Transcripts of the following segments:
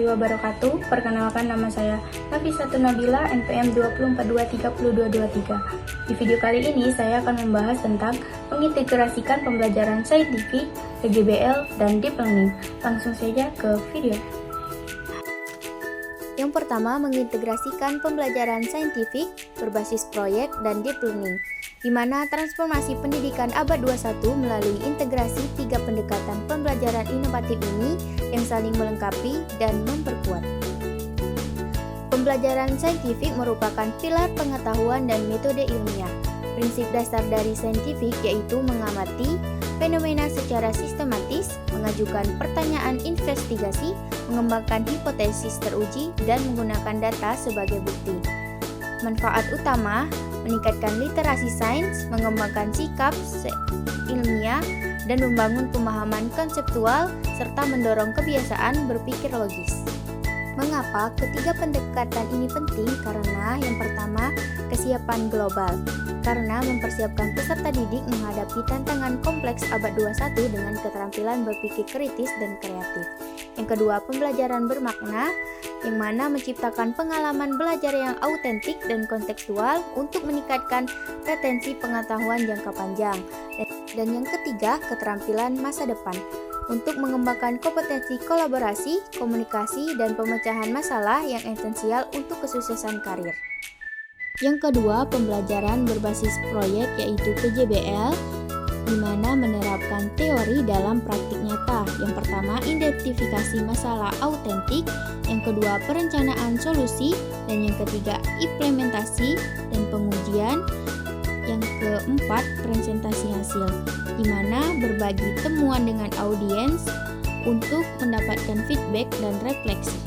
wabarakatuh. Perkenalkan, nama saya Nafisatun Nabila, NPM 242302223. Di video kali ini saya akan membahas tentang mengintegrasikan pembelajaran saintifik, PJBL, dan Deep Learning. Langsung saja ke video. Yang pertama, mengintegrasikan pembelajaran saintifik berbasis proyek dan deep learning, di mana transformasi pendidikan abad 21 melalui integrasi 3 pendekatan pembelajaran inovatif ini yang saling melengkapi dan memperkuat. Pembelajaran saintifik merupakan pilar pengetahuan dan metode ilmiah. Prinsip dasar dari saintifik yaitu mengamati fenomena secara sistematis, mengajukan pertanyaan investigasi, mengembangkan hipotesis teruji, dan menggunakan data sebagai bukti. Manfaat utama: meningkatkan literasi sains, mengembangkan sikap ilmiah, dan membangun pemahaman konseptual, serta mendorong kebiasaan berpikir logis. Mengapa ketiga pendekatan ini penting? Karena yang pertama, kesiapan global. Karena mempersiapkan peserta didik menghadapi tantangan kompleks abad 21 dengan keterampilan berpikir kritis dan kreatif. Yang kedua, pembelajaran bermakna, yang mana menciptakan pengalaman belajar yang autentik dan kontekstual untuk meningkatkan retensi pengetahuan jangka panjang. Dan yang ketiga, keterampilan masa depan, untuk mengembangkan kompetensi kolaborasi, komunikasi, dan pemecahan masalah yang esensial untuk kesuksesan karir. Yang kedua, pembelajaran berbasis proyek yaitu PJBL, di mana menerapkan teori dalam praktik nyata. Yang pertama, identifikasi masalah autentik, yang kedua, perencanaan solusi, dan yang ketiga, implementasi dan pengujian. Yang keempat, presentasi hasil, di mana berbagi temuan dengan audiens untuk mendapatkan feedback dan refleksi.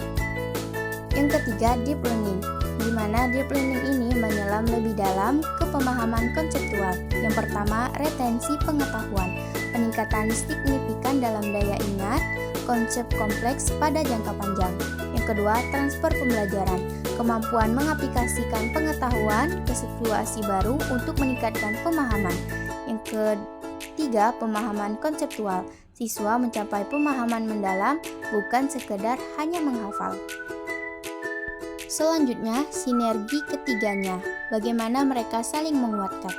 Yang ketiga, deep learning, di mana deep learning ini menyelam lebih dalam ke pemahaman konseptual. Yang pertama, retensi pengetahuan, peningkatan signifikan dalam daya ingat konsep kompleks pada jangka panjang. Yang kedua, transfer pembelajaran, kemampuan mengaplikasikan pengetahuan ke situasi baru untuk meningkatkan pemahaman. Yang ketiga, pemahaman konseptual, siswa mencapai pemahaman mendalam, bukan sekedar hanya menghafal. Selanjutnya, sinergi ketiganya, bagaimana mereka saling menguatkan.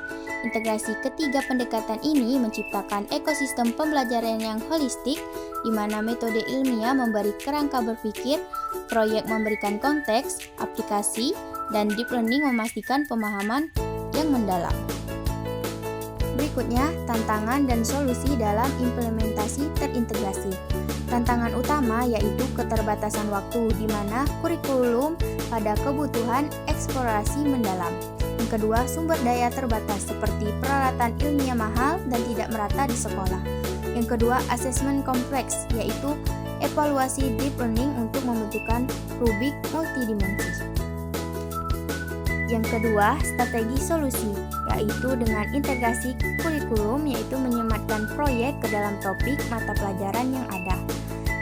Integrasi ketiga pendekatan ini menciptakan ekosistem pembelajaran yang holistik, di mana metode ilmiah memberi kerangka berpikir, proyek memberikan konteks, aplikasi, dan deep learning memastikan pemahaman yang mendalam. Berikutnya, tantangan dan solusi dalam implementasi terintegrasi. Tantangan utama yaitu keterbatasan waktu, di mana kurikulum pada kebutuhan eksplorasi mendalam. Yang kedua, sumber daya terbatas seperti peralatan ilmiah mahal dan tidak merata di sekolah. Yang kedua, asesmen kompleks, yaitu evaluasi deep learning untuk membentukkan rubik multidimensi. Yang kedua, strategi solusi, yaitu dengan integrasi kurikulum, yaitu menyematkan proyek ke dalam topik mata pelajaran yang ada.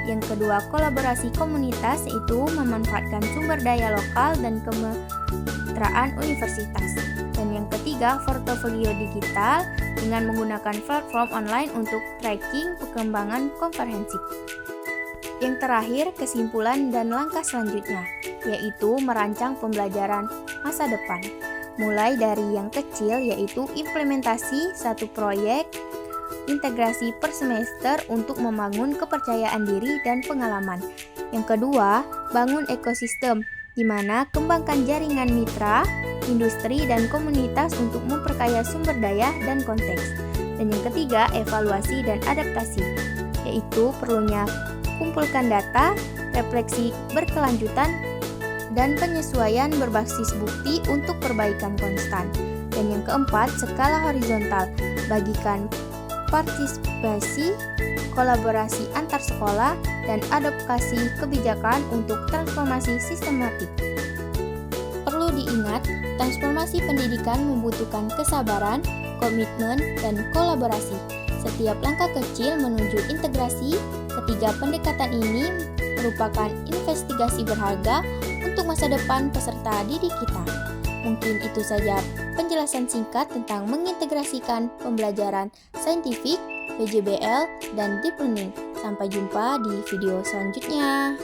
Yang kedua, kolaborasi komunitas, yaitu memanfaatkan sumber daya lokal dan kemitraan universitas. Dan yang ketiga, portofolio digital dengan menggunakan platform online untuk tracking perkembangan komprehensif. Yang terakhir, kesimpulan dan langkah selanjutnya, yaitu merancang pembelajaran masa depan. Mulai dari yang kecil, yaitu implementasi satu proyek, integrasi per semester untuk membangun kepercayaan diri dan pengalaman. Yang kedua, bangun ekosistem, di mana kembangkan jaringan mitra, industri, dan komunitas untuk memperkaya sumber daya dan konteks. Dan yang ketiga, evaluasi dan adaptasi, yaitu perlunya kumpulkan data, refleksi berkelanjutan, dan penyesuaian berbasis bukti untuk perbaikan konstan. Dan yang keempat, skala horizontal, bagikan partisipasi, kolaborasi antar sekolah, dan adaptasi kebijakan untuk transformasi sistematik. Perlu diingat, transformasi pendidikan membutuhkan kesabaran, komitmen, dan kolaborasi. Setiap langkah kecil menuju integrasi ketiga pendekatan ini merupakan investigasi berharga untuk masa depan peserta didik kita. Mungkin itu saja penjelasan singkat tentang mengintegrasikan pembelajaran saintifik, PJBL, dan Deep Learning. Sampai jumpa di video selanjutnya.